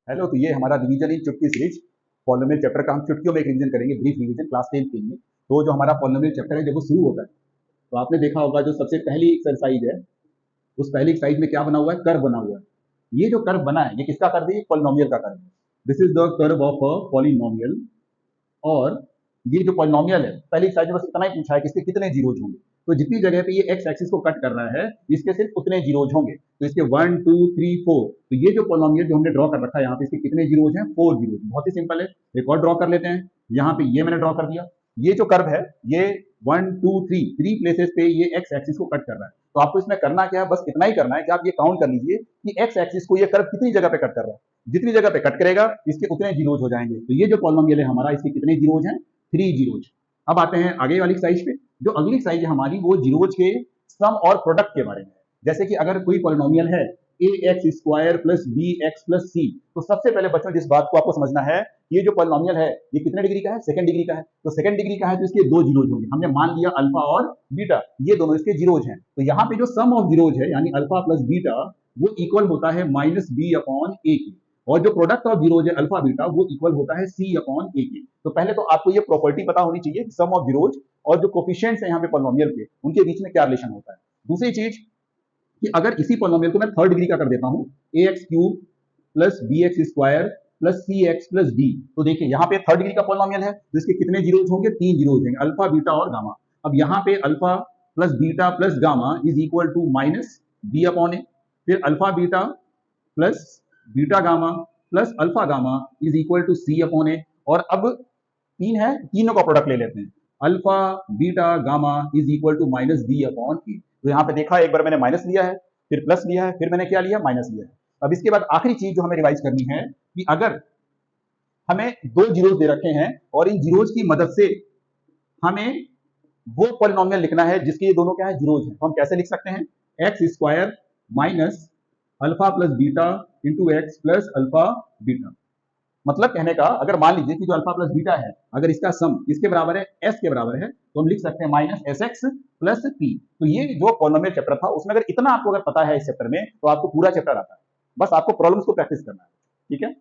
Hello, तो ये हमारा रिवीजन इन चुटकी सीरीज पॉलिनोमियल चैप्टर का हम चुटकियों में एक रिवीजन करेंगे, ब्रीफ रिवीजन क्लास 10 के लिए। तो जो हमारा पॉलिनोमियल चैप्टर है जब वो शुरू होता है तो आपने देखा होगा जो सबसे पहली एक्सरसाइज है, उस पहली एक्सरसाइज में क्या बना हुआ है? कर्व बना हुआ है। ये जो कर्व बना है ये किसका कर्व है? पॉलिनोमियल का कर्व है। This is the curve of a polynomial. और ये जो पॉलिनोमियल है, पहली एक्सरसाइज में बस इतना ही पूछा है कि इसके कितने जीरोज होंगे। तो जितनी जगह पे ये एक्स एक्सिस को कट कर रहा है इसके सिर्फ उतने जीरोज होंगे। तो इसके 1 2 3 4। तो ये जो पॉलिनोमियल जो हमने ड्रॉ कर रखा है यहाँ पे, इसके कितने जीरोज हैं? 4 जीरोज। बहुत ही सिंपल है, एक और ड्रॉ कर लेते हैं। यहाँ पे ये मैंने ड्रॉ कर दिया। ये जो कर्व है ये 1 2 3 प्लेसेस पे ये एक्स एक्सिस को कट कर रहा है। तो आपको इसमें करना क्या है? बस इतना ही करना है कि आप ये काउंट कर लीजिए कि एक्स एक्सिस को ये कर्व कितनी जगह पे कट कर रहा है। जितनी जगह पे कट करेगा इसके उतने जीरोज हो जाएंगे। तो ये जो पॉलिनोमियल है हमारा, इसके कितने जीरोज हैं? 3 जीरोज। अब आते हैं आगे वाली एक्सरसाइज पे। जो अगली एक्सरसाइज है हमारी वो जीरोज के सम और प्रोडक्ट के बारे में है। जैसे कि अगर कोई पॉलिनोमियल है A X square plus B X plus C, तो सबसे पहले बच्चों जिस बात को आपको समझना है, ये जो पॉलिनोमियल है ये कितने डिग्री का है? सेकंड डिग्री का है। तो सेकंड डिग्री का है तो इसके दो जीरोज होंगे। हमने मान लिया अल्फा और बीटा, ये दोनों इसके जीरोज हैं। तो यहाँ पे जो सम ऑफ जीरोज है यानी अल्फा प्लस बीटा, वो इक्वल होता है माइनस बी अपॉन ए की। और जो प्रोडक्ट ऑफ जीरोज है अल्फा बीटा, वो इक्वल होता है सी अपॉन ए की। तो पहले तो आपको ये प्रॉपर्टी पता होनी चाहिए, सम ऑफ जीरोज और जो कोफिशिएंट्स है यहाँ पे पॉलिनोमियल के, उनके बीच में क्या रिलेशन होता है। दूसरी चीज कि अगर इसी पॉलिनोमियल को मैं थर्ड डिग्री का कर देता हूं, A X cube plus B X square plus C X plus D, तो देखिए यहाँ पे थर्ड डिग्री का पॉलिनोमियल है तो इसके कितने जीरोज होंगे? 3 जीरोज होंगे, अल्फा बीटा और गामा। अब यहाँ पे alpha plus beta plus gamma is equal to minus B upon A. फिर alpha beta plus beta gamma plus alpha gamma is equal to C upon A. और अब तीन है, तीनों का प्रोडक्ट ले लेते हैं। Alpha beta gamma is equal to minus B upon A. तो यहाँ पे देखा, एक बार मैंने माइनस लिया है, फिर प्लस लिया है, फिर मैंने क्या लिया? माइनस लिया है। अब इसके बाद आखिरी चीज जो हमें रिवाइज करनी है कि अगर हमें दो जीरोज दे रखे हैं और इन जीरोज की मदद से हमें वो पॉलिनोमियल लिखना है जिसके ये दोनों क्या है? जीरोज हैं, तो हम कैसे लिख सकते हैं? X square minus alpha plus beta into x plus alpha beta. मतलब कहने का, अगर मान लीजिए कि जो अल्फा प्लस बीटा है, अगर इसका सम इसके बराबर है, एस के बराबर है, तो हम लिख सकते हैं minus S x plus P. तो ये जो पॉलिनोमियल चैप्टर था उसमें अगर इतना आपको अगर पता है इस चैप्टर में, तो आपको पूरा चैप्टर आता है। बस आपको प्रॉब्लम्स को प्रैक्टिस करना है, ठीक है।